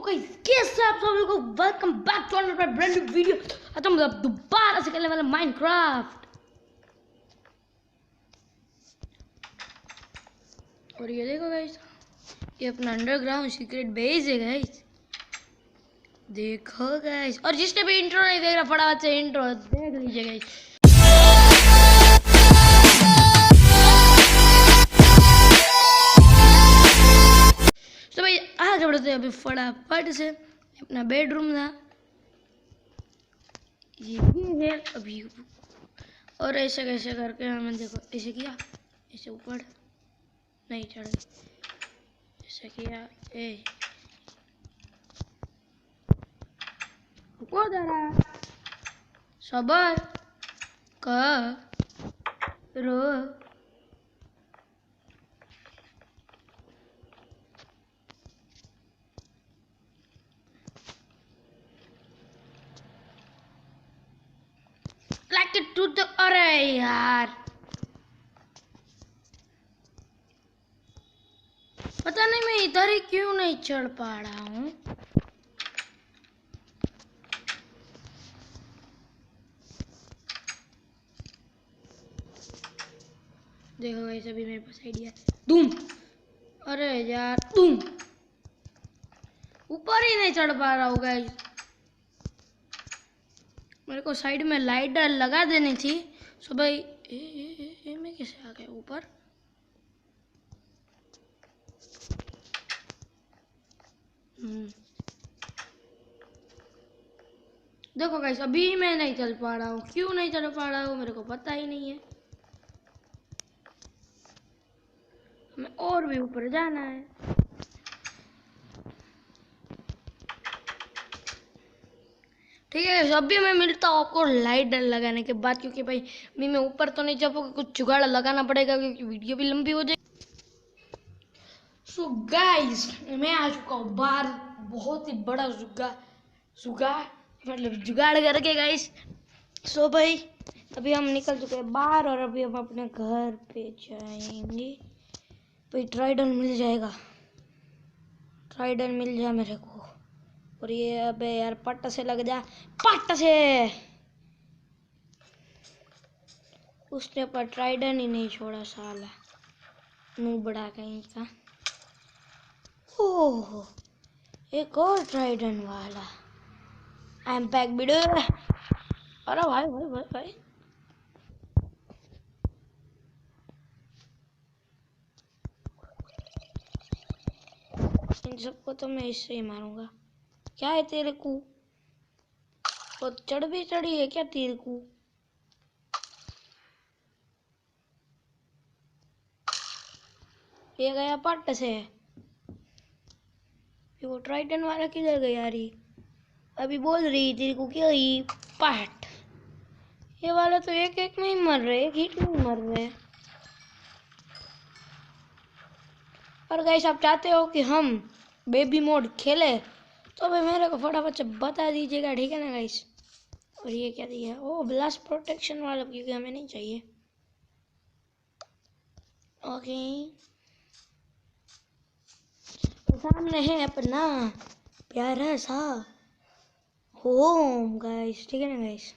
Guys कैसे आप सब लोगों को welcome back to another brand new video. आज हम लोग दोबारा से खेलने वाले माइनक्राफ्ट। और ये देखो गाइस, ये अपना अंडरग्राउंड सीक्रेट बेस है गाइस, देखो गाइस। और जिसने भी इंट्रो नहीं देख रहा फटाफट से इंट्रो देख लीजिए गाइस। तो भाई आगे बढ़ते हैं अभी फटाफट से। अपना बेडरूम था ये है अभी। और ऐसे कैसे करके हमें देखो, ऐसे किया, ऐसे ऊपर नहीं चढ़, ऐसे किया, ए रुको जरा, सबर करो। लाइक इट टू द, अरे यार पता नहीं मैं इधर ही क्यों नहीं चढ़ पा रहा हूँ। देखो गाइस अभी मेरे पास आइडिया है। तुम, अरे यार तुम ऊपर ही नहीं चढ़ पा रहा हूँ गाइस। मेरे को साइड में लाइट लगा देनी थी। सो भाई ए मैं कैसे आ गया ऊपर? देखो गाइस अभी मैं नहीं चल पा रहा हूँ। क्यों नहीं चल पा रहा हूँ मेरे को पता ही नहीं है। हमें और भी ऊपर जाना है। ठीक है, जब भी मैं मिलता हूँ आपको लाइट लगाने के बाद, क्योंकि भाई मैं ऊपर तो नहीं जा पाऊंगा, कुछ जुगाड़ लगाना पड़ेगा क्योंकि वीडियो भी लंबी हो जाएगी। सो गाइस मैं आ चुका हूँ बाहर, बहुत ही बड़ा जुगाड़ मतलब जुगाड़ करके गाइस। सो भाई अभी हम निकल चुके हैं बाहर और अभी हम अपने घर पे जाएंगे। भाई ट्राइडन मिल जाएगा, ट्राइडन मिल जाए मेरे को। और ये अबे यार पट्ट से लग जा, पट्ट से। उसने पर ट्राइडन ही नहीं छोड़ा साला, मुंह बड़ा कहीं का। ओह एक और ट्राइडन वाला। I am back BDO. अरे भाई भाई भाई भाई इन सबको तो मैं इससे ही मारूंगा। क्या है तेरे को? तो चढ़ भी चढ़ी है क्या तेरे को? ये गया पट्ट से। वो ट्राइडन वाला किधर गया रही? अभी बोल रही तेरे को क्या ही पट। ये वाला तो एक एक में ही मर रहे, एक हिट में ही मर रहे। और गाइस आप चाहते हो कि हम बेबी मोड खेले तो भाई मेरे को फटाफट से बता दीजिएगा, ठीक है ना गाइस। और ये क्या दिया? ओ ब्लास्ट प्रोटेक्शन वाला, क्योंकि हमें नहीं चाहिए। ओके सामने है अपना प्यारा सा होम गाइस, ठीक है ना गाइस।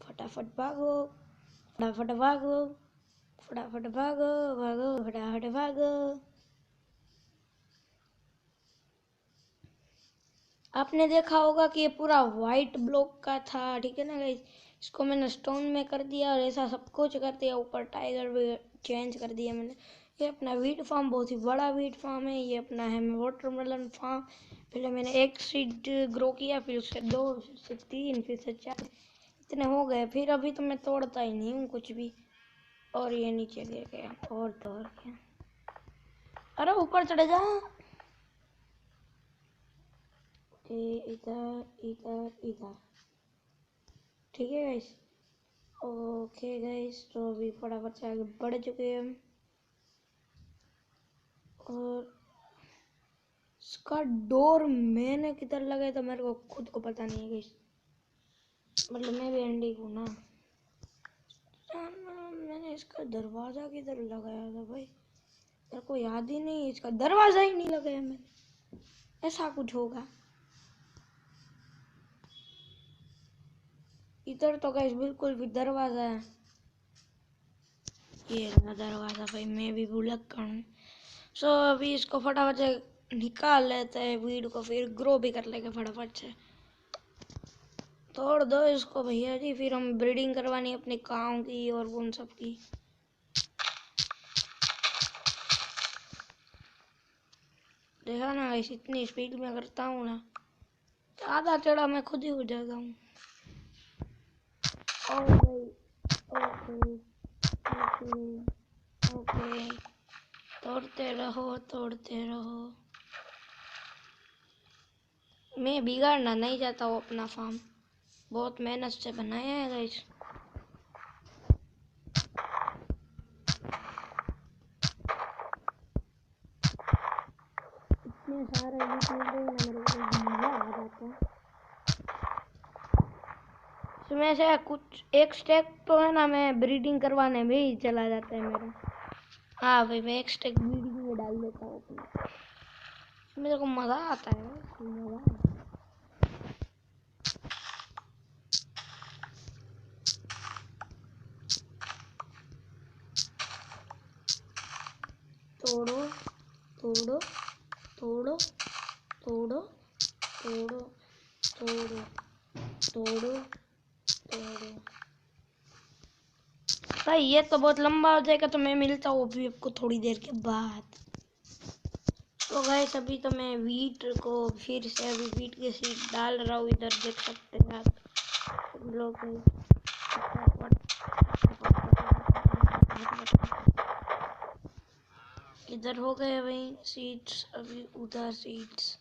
फटाफट भागो, फटाफट भागो, फटाफट भागो भागो, फटाफट भागो। आपने देखा होगा कि ये पूरा वाइट ब्लॉक का था, ठीक है ना गाइस। इसको मैंने स्टोन में कर दिया और ऐसा सब कुछ कर दिया। ऊपर टाइगर भी चेंज कर दिया मैंने। ये अपना वीट फार्म बहुत ही बड़ा वीट फार्म है। ये अपना है वाटरमेलन फार्म। पहले मैंने एक सीड ग्रो किया, फिर उससे 2, फिर से 3, फिर से 4, इतने हो गए। फिर अभी तो मैं तोड़ता ही नहीं हूँ कुछ भी। और ये नीचे गिर गया। और तो और क्या, अरे ऊपर चढ़ जा। इधर इधर इधर, ठीक है गाइस। ओके गाइस तो अभी फटाफट से आगे बढ़ चुके हैं हम। और इसका डोर मैंने किधर लगाया था मेरे को खुद को पता नहीं है गाइस। मतलब मैं भी एंडी हूँ ना। मैंने इसका दरवाजा किधर लगाया था भाई, मेरे को याद ही नहीं, इसका दरवाजा ही नहीं लगाया मैंने, ऐसा कुछ होगा। इधर तो गाइस बिल्कुल भी दरवाजा है, ये रहा दरवाजा भाई, मैं भी भुलक्कड़ हूँ। सो अभी इसको फटाफट से निकाल लेते हैं वीड को, फिर ग्रो भी कर लेंगे फटाफट से। तोड़ दो इसको भैया जी, फिर हम ब्रीडिंग करवानी अपने काऊ की और उन सब की। देखा ना गाइस, इतनी स्पीड में करता हूँ ना, आधा चढ़ा मैं खुद ही हो जाता हूँ। ओ भाई, ओके ओके ओके, तोड़ते रहो तोड़ते रहो। मैं बिगाड़ना नहीं चाहता हूँ अपना फार्म, बहुत मेहनत से बनाया है गाइस। इतने सारे यूट मिल रहे हैं ना, मेरे को मजा आ जाता है। इसमें से कुछ एक स्टेक तो है ना, मैं ब्रीडिंग करवाने में ही चला जाता है मेरा। हाँ भाई, मैं एक स्टेक ब्रीडिंग में डाल देता हूँ अपना, मेरे को मजा आता है, मजा आता है। तोड़ो तोड़ो तोड़ो तोड़ो तोड़ो तोड़ो तोड़ो तोड़ो। भाई ये तो बहुत लंबा हो जाएगा, तो मैं मिलता हूँ अभी आपको थोड़ी देर के बाद। तो गाइस अभी तो मैं वीट को फिर से अभी वीट के सीड डाल रहा हूँ, इधर देख सकते हैं आप लोग। इधर हो गए भाई सीड्स, अभी उधर सीड्स।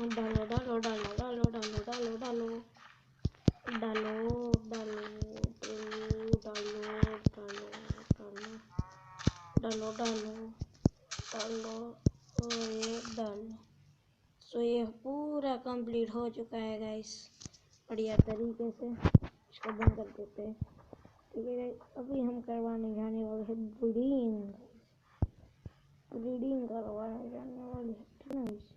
डालो डालो डालो डालो डालो डालो डालो डालो डालो डालो डालो डालो डालो डालो ये डालो। सो ये पूरा कंप्लीट हो चुका है गाइस, बढ़िया तरीके से। इसको बंद कर देते हैं, ठीक है गाइस। अभी हम करवाने जाने वाले हैं ब्रीडिंग, ब्रीडिंग करवाने जाने वाले हैं, ठीक है गाइस।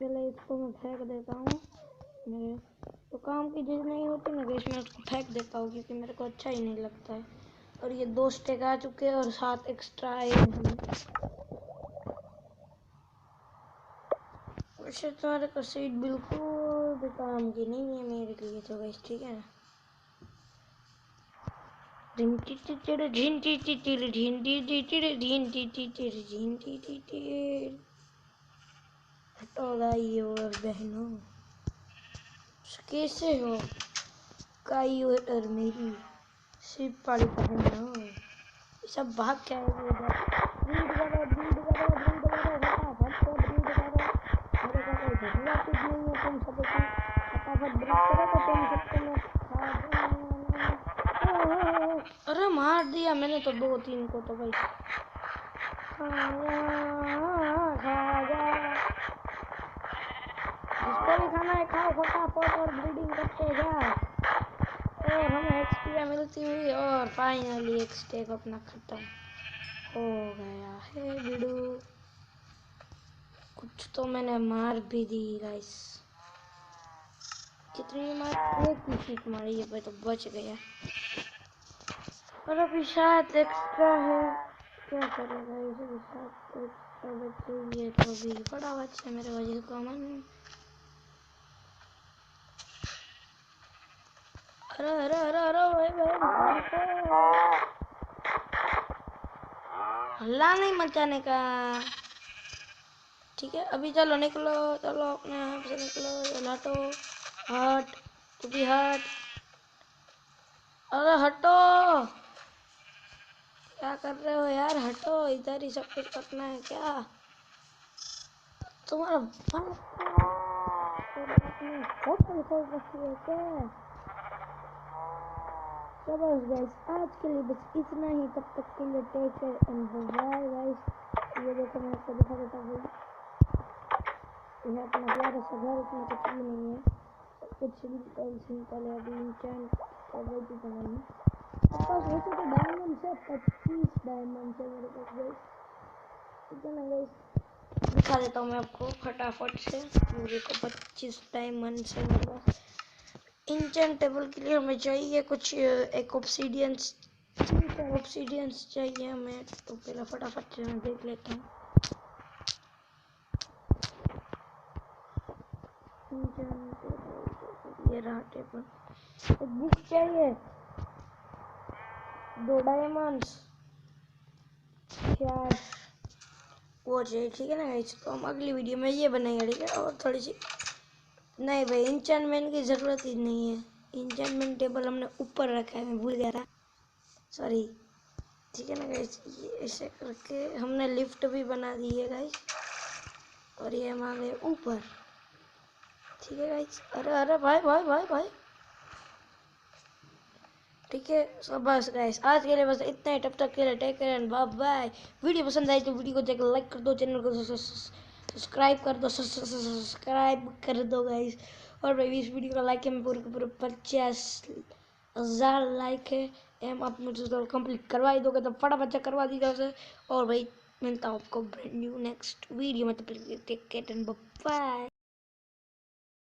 पहले इसको मैं फेंक देता हूँ, मेरे तो काम की चीज़ नहीं होती ना गाइस, मैं उसको फेंक देता हूँ क्योंकि मेरे को अच्छा ही नहीं लगता है। और ये 2 स्टेक आ चुके हैं और 7 एक्स्ट्रा आए हैं। वैसे तुम्हारे को सीट बिल्कुल भी काम की नहीं है मेरे लिए तो गाइस, ठीक है। हटो गाइयो और बहनों, कैसे हो गाइयो और मेरी सिर्फ पाली बहनों, सब भाग क्या है उधर। ब्रीड करो ब्रीड करो ब्रीड करो, फटाफट से ब्रीड करो, मेरे को कोई झगड़ा चीज नहीं है तुम सब की, फटाफट ब्रीड करो तो तुम सबको मैं खा दूंगा। अरे मार दिया मैंने तो 2-3 को तो भाई, खा जा, जिसको भी खाना है खाओ फटाफट और ब्रीडिंग करते जाओ। और हमें एक्सपी मिलती हुई और फाइनली एक स्टेक अपना खत्म हो गया है बिडू। कुछ तो मैंने मार भी दी गाइस, कितनी मार, एक ही शीट मारी है भाई तो बच गया। और अभी शायद एक्स्ट्रा है, क्या करेगा इसे, शायद एक्स्ट्रा बची है तो अभी बड़ा बच्चा मेरे वजह को मन। अरे अरे अरे अरे भाई हल्ला नहीं मचाने का, ठीक है। अभी चलो निकलो, चलो अपने यहाँ से निकलो, चलो हटो, हट तू भी हट, अरे हटो, क्या कर रहे हो यार, हटो, इधर ही सब कुछ करना है क्या तुम्हारा होटल खोल रखी है क्या। चलो गाइस आज के लिए बस इतना ही, तब तक के लिए take care and bye guys. ये देखो मैं आपको दिखा देता हूँ, यह अपना प्यारा सा घर, इसमें कुछ भी नहीं है। कुछ सिंपल है। अभी इंचेंट टेबल भी बनानी। मेरे पास वैसे तो डायमंड है, 25 डायमंड है मेरे पास गाइस। ठीक है ना गाइस, दिखा देता हूँ मैं आपको फटाफट से। मेरे को 25 डायमंड है मेरे पास। इंचेंट टेबल के लिए हमें चाहिए कुछ एक ऑब्सीडियंस, 3-4 ऑब्सीडियंस चाहिए हमें। तो पहले फटाफट से मैं देख लेता हूँ। ये रहा टेबल। एक बुक चाहिए, 2 डायमंड्स, 4 वो चाहिए। ठीक है ना गाइस, तो हम अगली वीडियो में ये बनाएंगे। ठीक है, और थोड़ी सी नहीं भाई, इंचेंटमेंट की ज़रूरत ही नहीं है। इंचेंटमेंट टेबल हमने ऊपर रखा है, मैं भूल गया था, सॉरी। ठीक है ना गाइस, ये ऐसे करके हमने लिफ्ट भी बना दी है गाइस, और ये हम आ गए ऊपर। ठीक है गाइस, अरे अरे भाई भाई भाई भाई। ठीक है, सो बस गाइस आज के लिए बस इतना ही। तब तक के लिए take care and bye bye. Video पसंद आई तो वीडियो को जाकर लाइक कर दो, चैनल को सब्सक्राइब कर दो, सब्सक्राइब कर दो गाइस। और भाई इस वीडियो का लाइक है, मैं पूरे के पूरे 50,000 लाइक है। एम आप मुझे तो कंप्लीट करवा ही दोगे तो फटाफट से करवा दीजिएगा उसे। और भाई मिलता हूँ आपको ब्रांड न्यू नेक्स्ट वीडियो में, तब तक टेक केयर एंड बाय।